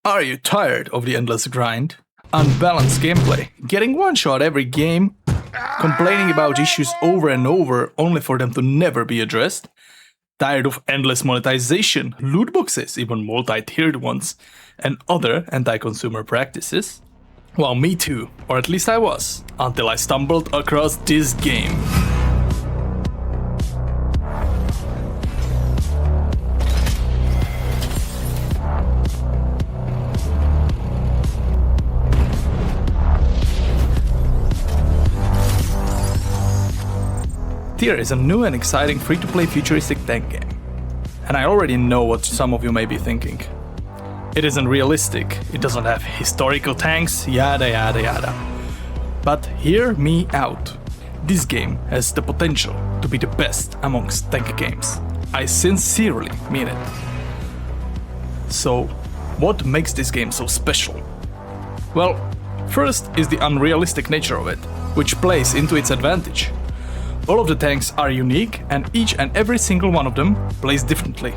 Are you tired of the endless grind? Unbalanced gameplay, getting one shot every game, complaining about issues over and over only for them to never be addressed? Tired of endless monetization, loot boxes, even multi-tiered ones, and other anti-consumer practices? Well, me too, or at least I was, until I stumbled across this game. Tyr is a new and exciting free-to-play futuristic tank game. And I already know what some of you may be thinking. It isn't realistic, it doesn't have historical tanks, yada yada yada. But hear me out. This game has the potential to be the best amongst tank games. I sincerely mean it. So, what makes this game so special? Well, first is the unrealistic nature of it, which plays into its advantage. All of the tanks are unique, and each and every single one of them plays differently.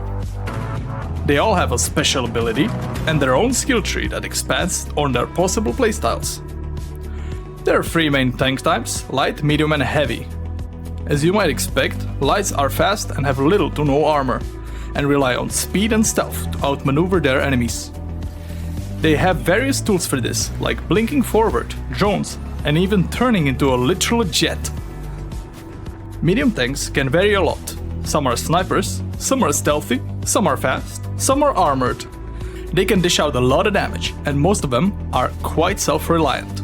They all have a special ability and their own skill tree that expands on their possible playstyles. There are three main tank types: light, medium and heavy. As you might expect, lights are fast and have little to no armor, and rely on speed and stealth to outmaneuver their enemies. They have various tools for this, like blinking forward, drones, and even turning into a literal jet. Medium tanks can vary a lot. Some are snipers, some are stealthy, some are fast, some are armored. They can dish out a lot of damage, and most of them are quite self-reliant.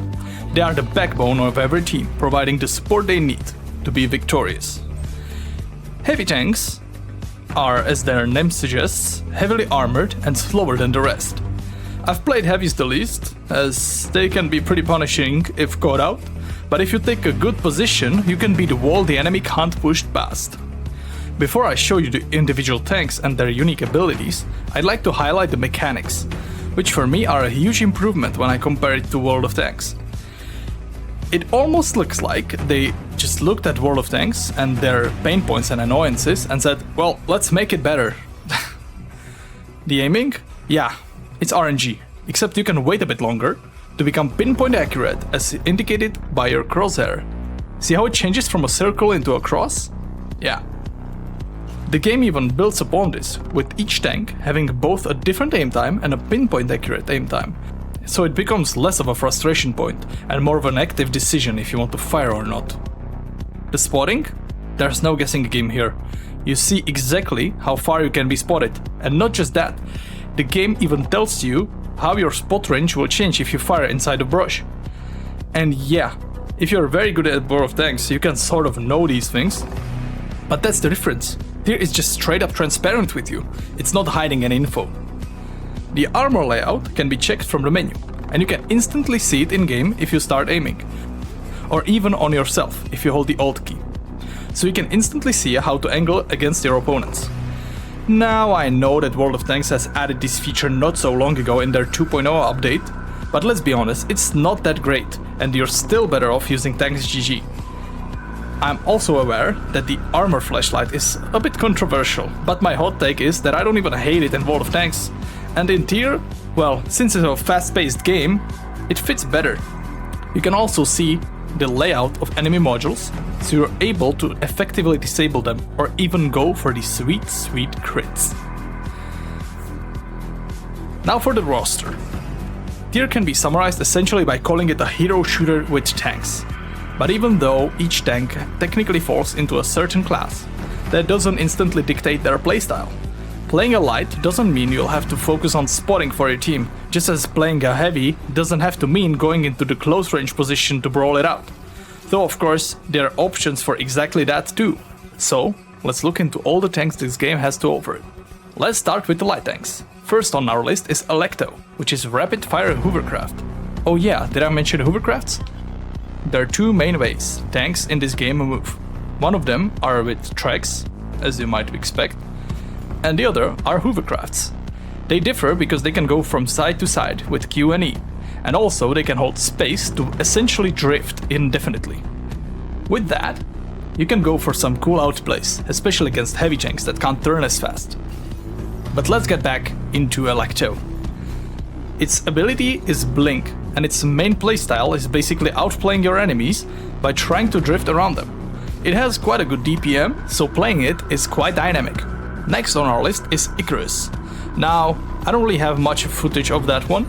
They are the backbone of every team, providing the support they need to be victorious. Heavy tanks are, as their name suggests, heavily armored and slower than the rest. I've played heavies the least, as they can be pretty punishing if caught out, but if you take a good position, you can be the wall the enemy can't push past. Before I show you the individual tanks and their unique abilities, I'd like to highlight the mechanics, which for me are a huge improvement when I compare it to World of Tanks. It almost looks like they just looked at World of Tanks and their pain points and annoyances and said, well, let's make it better. The aiming? Yeah, it's RNG, except you can wait a bit longer to become pinpoint accurate as indicated by your crosshair. See how it changes from a circle into a cross? Yeah. The game even builds upon this, with each tank having both a different aim time and a pinpoint accurate aim time. So it becomes less of a frustration point and more of an active decision if you want to fire or not. The spotting? There's no guessing game here. You see exactly how far you can be spotted, and not just that, the game even tells you how your spot range will change if you fire inside the brush. And yeah, if you're very good at World of Tanks, you can sort of know these things. But that's the difference. Here it's just straight up transparent with you. It's not hiding any info. The armor layout can be checked from the menu, and you can instantly see it in-game if you start aiming. Or even on yourself if you hold the Alt key. So you can instantly see how to angle against your opponents. Now I know that World of Tanks has added this feature not so long ago in their 2.0 update, but let's be honest, it's not that great, and you're still better off using Tanks GG. I'm also aware that the armor flashlight is a bit controversial, but my hot take is that I don't even hate it in World of Tanks. And in Tyr, well, since it's a fast-paced game, it fits better. You can also see the layout of enemy modules, so you're able to effectively disable them or even go for the sweet crits. Now for the roster. Tyr can be summarized essentially by calling it a hero shooter with tanks. But even though each tank technically falls into a certain class, that doesn't instantly dictate their playstyle. Playing a light doesn't mean you'll have to focus on spotting for your team, just as playing a heavy doesn't have to mean going into the close range position to brawl it out. Though of course, there are options for exactly that too. So, let's look into all the tanks this game has to offer. Let's start with the light tanks. First on our list is Electo, which is rapid fire hovercraft. Oh yeah, did I mention hovercrafts? There are two main ways tanks in this game move. One of them are with tracks, as you might expect, and the other are hovercrafts. They differ because they can go from side to side with Q and E, and also they can hold space to essentially drift indefinitely. With that, you can go for some cool outplays, especially against heavy tanks that can't turn as fast. But let's get back into Electo. Its ability is Blink, and its main playstyle is basically outplaying your enemies by trying to drift around them. It has quite a good DPM, so playing it is quite dynamic. Next on our list is Icarus. Now, I don't really have much footage of that one,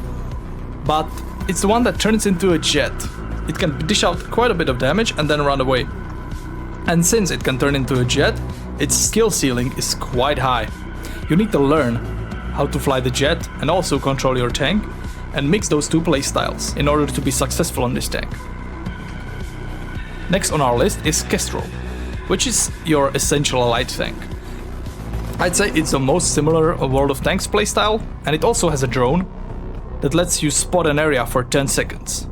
but it's the one that turns into a jet. It can dish out quite a bit of damage and then run away. And since it can turn into a jet, its skill ceiling is quite high. You need to learn how to fly the jet and also control your tank, and mix those two playstyles in order to be successful on this tank. Next on our list is Kestrel, which is your essential light tank. I'd say it's the most similar World of Tanks playstyle, and it also has a drone that lets you spot an area for 10 seconds.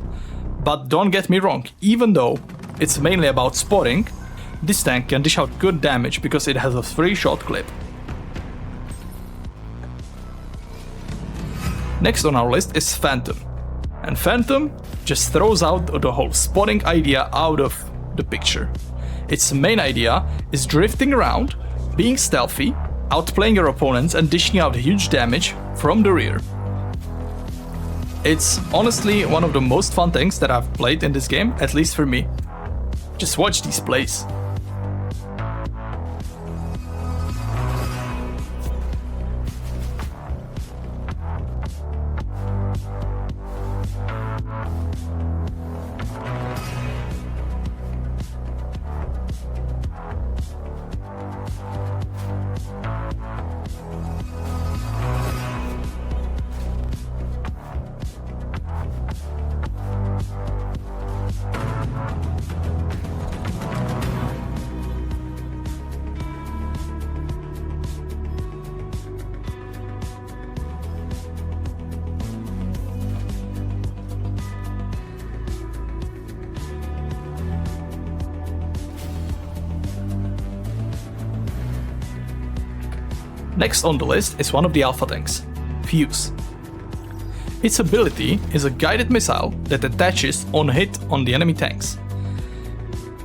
But don't get me wrong, even though it's mainly about spotting, this tank can dish out good damage because it has a 3-shot clip. Next on our list is Phantom. And Phantom just throws out the whole spotting idea out of the picture. Its main idea is drifting around, being stealthy, outplaying your opponents and dishing out huge damage from the rear. It's honestly one of the most fun tanks that I've played in this game, at least for me. Just watch these plays. Next on the list is one of the alpha tanks, Fuse. Its ability is a guided missile that attaches on hit on the enemy tanks.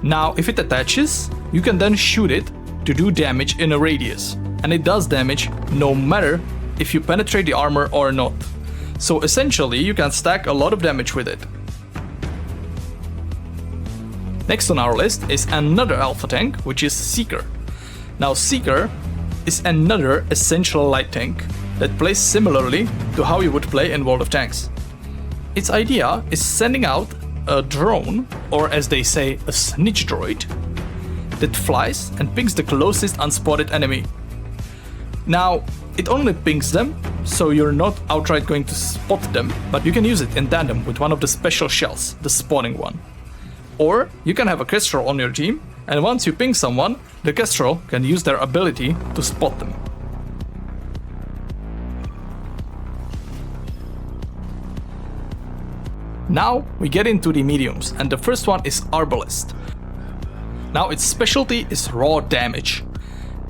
Now, if it attaches, you can then shoot it to do damage in a radius, and it does damage no matter if you penetrate the armor or not. So essentially, you can stack a lot of damage with it. Next on our list is another alpha tank, which is Seeker. Now, Seeker is another essential light tank that plays similarly to how you would play in World of Tanks. Its idea is sending out a drone, or as they say, a snitch droid, that flies and pings the closest unspotted enemy. Now, it only pings them, so you're not outright going to spot them, but you can use it in tandem with one of the special shells, the spawning one. Or you can have a Kestrel on your team, and once you ping someone, the Kestrel can use their ability to spot them. Now we get into the mediums, and the first one is Arbalest. Now its specialty is raw damage.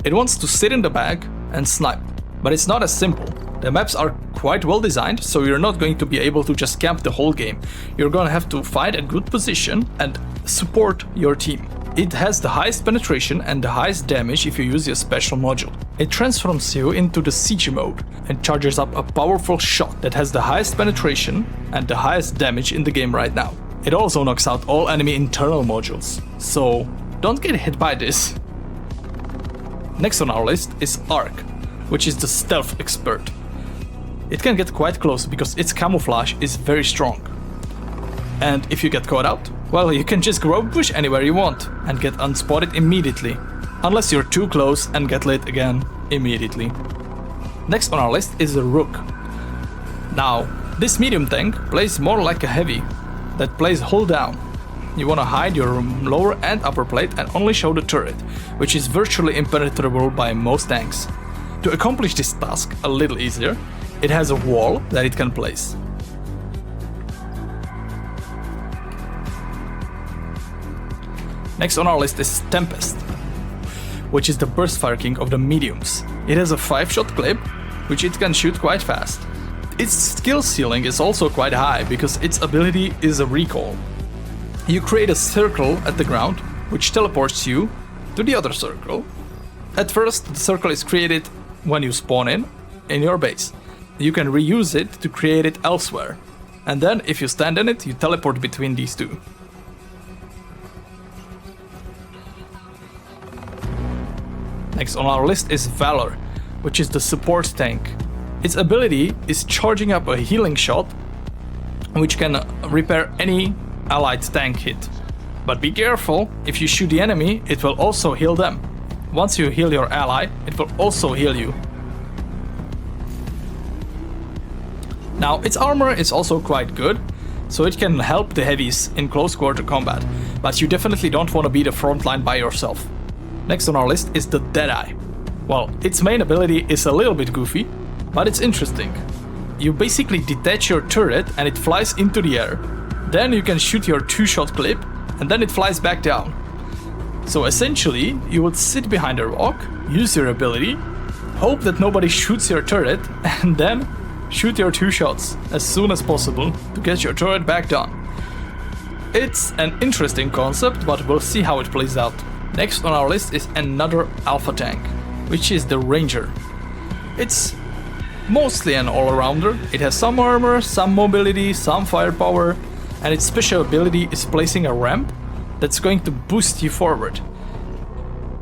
It wants to sit in the bag and snipe, but it's not as simple. The maps are quite well designed, so you're not going to be able to just camp the whole game. You're gonna have to find a good position and support your team. It has the highest penetration and the highest damage if you use your special module. It transforms you into the siege mode and charges up a powerful shot that has the highest penetration and the highest damage in the game right now. It also knocks out all enemy internal modules, so don't get hit by this. Next on our list is Arc, which is the stealth expert. It can get quite close because its camouflage is very strong. And if you get caught out, well, you can just grow a bush anywhere you want and get unspotted immediately, unless you're too close and get lit again immediately. Next on our list is the Rook. Now, this medium tank plays more like a heavy that plays hull down. You want to hide your lower and upper plate and only show the turret, which is virtually impenetrable by most tanks. To accomplish this task a little easier, it has a wall that it can place. Next on our list is Tempest, which is the burst fire king of the mediums. It has a 5-shot clip, which it can shoot quite fast. Its skill ceiling is also quite high because its ability is a recall. You create a circle at the ground, which teleports you to the other circle. At first, the circle is created when you spawn in your base. you can reuse it to create it elsewhere. And then, if you stand in it, you teleport between these two. Next on our list is Valor, which is the support tank. Its ability is charging up a healing shot, which can repair any allied tank hit. But be careful, if you shoot the enemy, it will also heal them. Once you heal your ally, it will also heal you. Now, its armor is also quite good, so it can help the heavies in close quarter combat, but you definitely don't want to be the front line by yourself. Next on our list is the Deadeye. Well, its main ability is a little bit goofy, but it's interesting. You basically detach your turret and it flies into the air. Then you can shoot your 2-shot clip and then it flies back down. So essentially, you would sit behind a rock, use your ability, hope that nobody shoots your turret, and then shoot your 2 shots as soon as possible to get your turret back down. It's an interesting concept, but we'll see how it plays out. Next on our list is another alpha tank, which is the Ranger. It's mostly an all-arounder. It has some armor, some mobility, some firepower, and its special ability is placing a ramp that's going to boost you forward.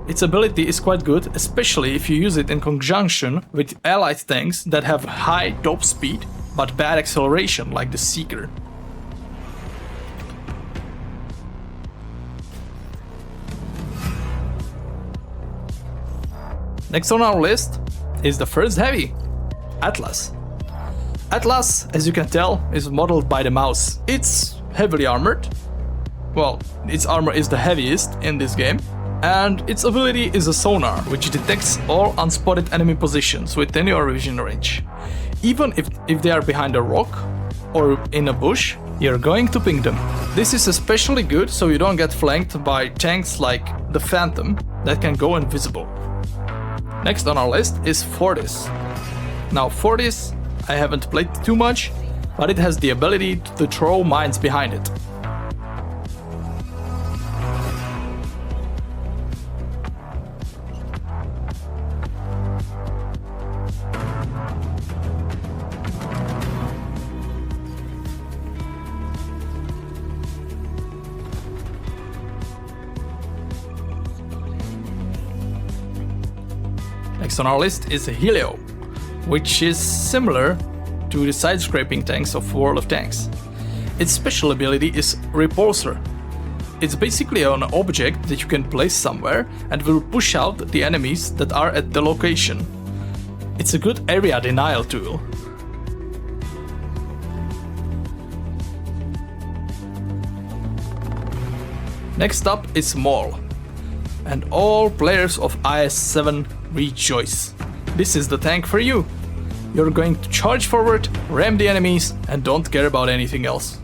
Its ability is quite good, especially if you use it in conjunction with allied tanks that have high top speed but bad acceleration, like the Seeker. Next on our list is the first heavy, Atlas. Atlas, as you can tell, is modeled by the mouse. It's heavily armored. Well, its armor is the heaviest in this game. And its ability is a sonar, which detects all unspotted enemy positions within your vision range. Even if they are behind a rock or in a bush, you're going to ping them. This is especially good so you don't get flanked by tanks like the Phantom that can go invisible. Next on our list is Fortis. Now Fortis, I haven't played too much, but it has the ability to throw mines behind it. Next on our list is Helio, which is similar to the side-scraping tanks of World of Tanks. Its special ability is Repulsor. It's basically an object that you can place somewhere and will push out the enemies that are at the location. It's a good area denial tool. Next up is Maul. And all players of IS-7 rejoice. This is the tank for you. You're going to charge forward, ram the enemies, and don't care about anything else.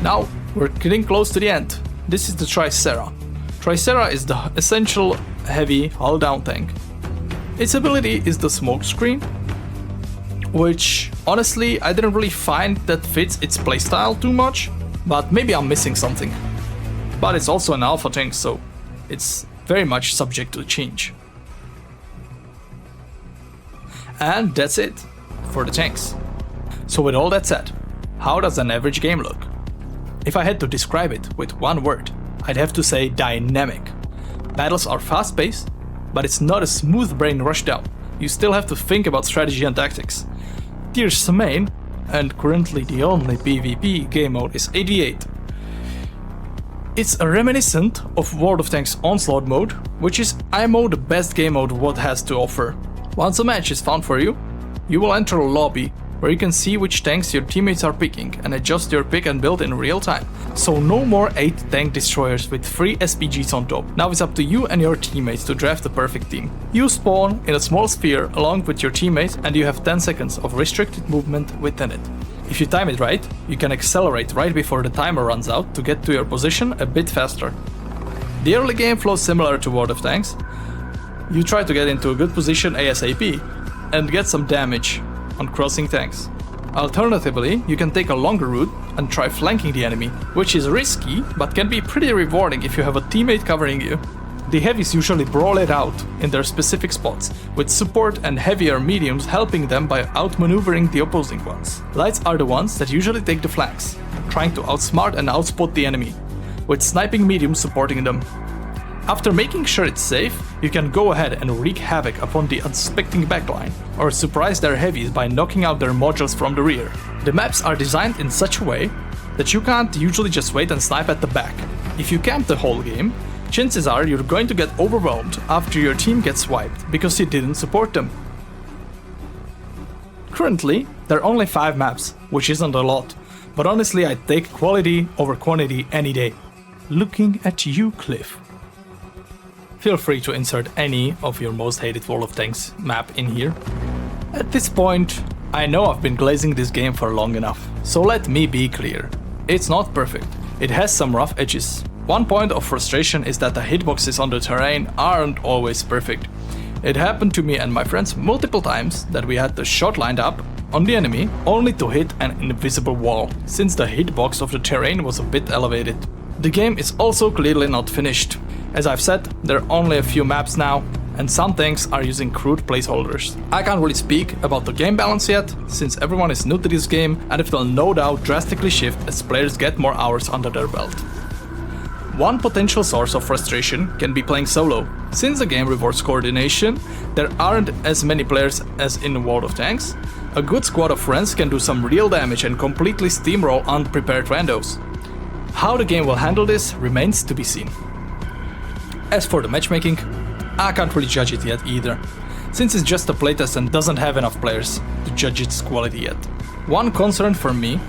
Now, we're getting close to the end. This is the Tricera. Tricera is the essential heavy hull-down tank. Its ability is the smoke screen, which honestly I didn't really find that fits its playstyle too much, but maybe I'm missing something. But it's also an alpha tank, so it's very much subject to change. And that's it for the tanks. So with all that said, how does an average game look? If I had to describe it with one word, I'd have to say dynamic. Battles are fast-paced, but it's not a smooth brain rushdown. You still have to think about strategy and tactics. Tier's main, and currently the only PvP game mode, is 88. It's a reminiscent of World of Tanks Onslaught mode, which is IMO the best game mode what has to offer. Once a match is found for you, you will enter a lobby where you can see which tanks your teammates are picking and adjust your pick and build in real time. So no more 8 tank destroyers with 3 SPGs on top. Now it's up to you and your teammates to draft the perfect team. You spawn in a small sphere along with your teammates and you have 10 seconds of restricted movement within it. If you time it right, you can accelerate right before the timer runs out to get to your position a bit faster. The early game flows similar to World of Tanks. You try to get into a good position ASAP and get some damage on crossing tanks. Alternatively, you can take a longer route and try flanking the enemy, which is risky but can be pretty rewarding if you have a teammate covering you. The heavies usually brawl it out in their specific spots, with support and heavier mediums helping them by outmaneuvering the opposing ones. Lights are the ones that usually take the flanks, trying to outsmart and outspot the enemy, with sniping mediums supporting them. After making sure it's safe, you can go ahead and wreak havoc upon the unsuspecting backline, or surprise their heavies by knocking out their modules from the rear. The maps are designed in such a way that you can't usually just wait and snipe at the back. If you camp the whole game, chances are you're going to get overwhelmed after your team gets wiped because you didn't support them. Currently, there are only 5 maps, which isn't a lot, but honestly I'd take quality over quantity any day. Looking at you, Cliff. Feel free to insert any of your most hated World of Tanks map in here. At this point, I know I've been glazing this game for long enough, so let me be clear. It's not perfect, it has some rough edges. One point of frustration is that the hitboxes on the terrain aren't always perfect. It happened to me and my friends multiple times that we had the shot lined up on the enemy only to hit an invisible wall, since the hitbox of the terrain was a bit elevated. The game is also clearly not finished. As I've said, there are only a few maps now, and some tanks are using crude placeholders. I can't really speak about the game balance yet, since everyone is new to this game and it will no doubt drastically shift as players get more hours under their belt. One potential source of frustration can be playing solo. Since the game rewards coordination, there aren't as many players as in World of Tanks. A good squad of friends can do some real damage and completely steamroll unprepared randos. How the game will handle this remains to be seen. As for the matchmaking, I can't really judge it yet either, since it's just a playtest and doesn't have enough players to judge its quality yet. One concern for me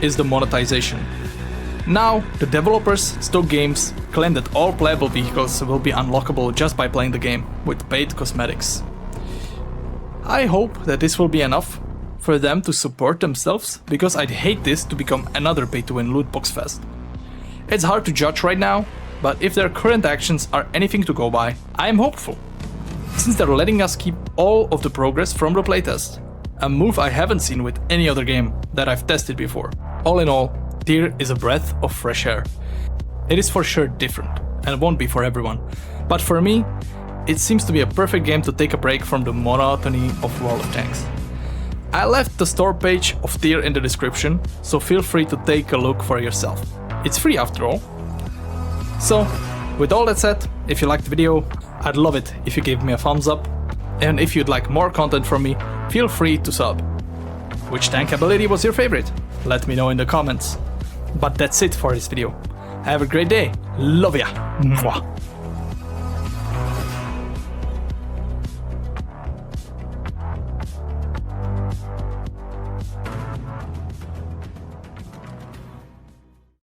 is the monetization. Now, the developers, Stock Games, claim that all playable vehicles will be unlockable just by playing the game, with paid cosmetics. I hope that this will be enough for them to support themselves, because I'd hate this to become another pay-to-win loot box fest. It's hard to judge right now, but if their current actions are anything to go by, I am hopeful, since they're letting us keep all of the progress from the playtest, a move I haven't seen with any other game that I've tested before. All in all, Tyr is a breath of fresh air. It is for sure different, and won't be for everyone, but for me, it seems to be a perfect game to take a break from the monotony of World of Tanks. I left the store page of Tyr in the description, so feel free to take a look for yourself. It's free after all. So, with all that said, if you liked the video, I'd love it if you gave me a thumbs up, and if you'd like more content from me, feel free to sub. Which tank ability was your favorite? Let me know in the comments. But that's it for this video. Have a great day. Love ya. Mwah.